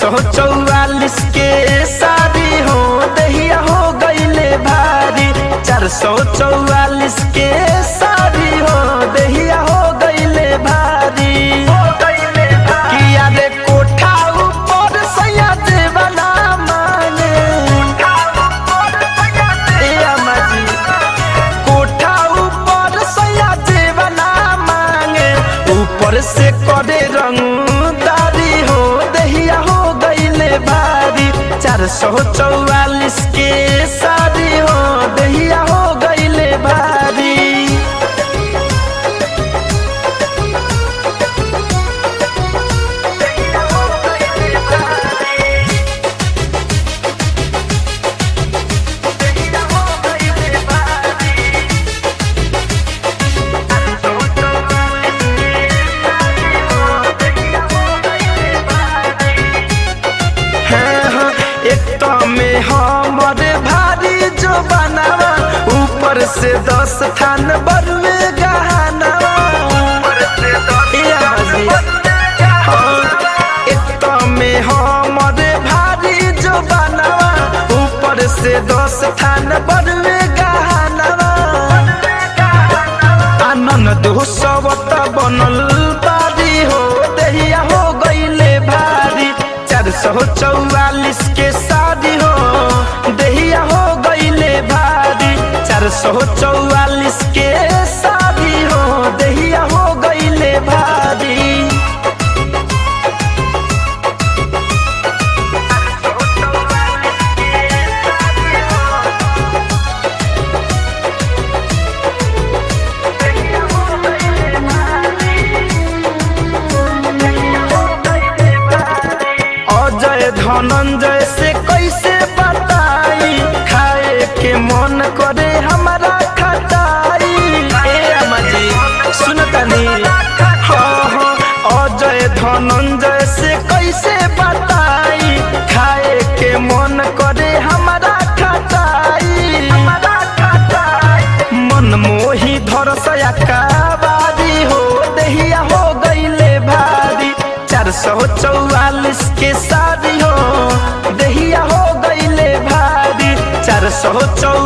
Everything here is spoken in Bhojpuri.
444 के साड़ी हो दहिया हो गईले भारी। 444 के साड़ी हो दहिया हो गईले भारी। किया रे कोठा ऊपर सैया देवना माने ए अम्माजी। कोठा ऊपर सैया देवना मांगे ऊपर से करे रंगदारी हो दहिया हो गईले भारी। 444 के साड़ी हो दहिया हो गईले भारी। में हमर भारी जो बनावा ऊपर से 10 थान बरुए गहनावा। में हमर भारी जो बनावा ऊपर से 10 थान बरुए गहनावा। आनंद दोसवत बनल बारी हो दहिया हो गईले भारी। 444 के साड़ी हो दहिया हो गईले भारी। 444 के साड़ी हो दहिया हो गईले भारी। अजय धनंजय से कैसे बताई खाए के मन करे हमारा खटाई। ए अम्माजी सुनतनी अजय धनंजय से कैसे बताई खाए के मन करे हमारा खटाई। मन मोही धरसया काबारी हो दहिया हो गईले भारी। 444 के साड़ी हो दहिया हो गईले भारी। 444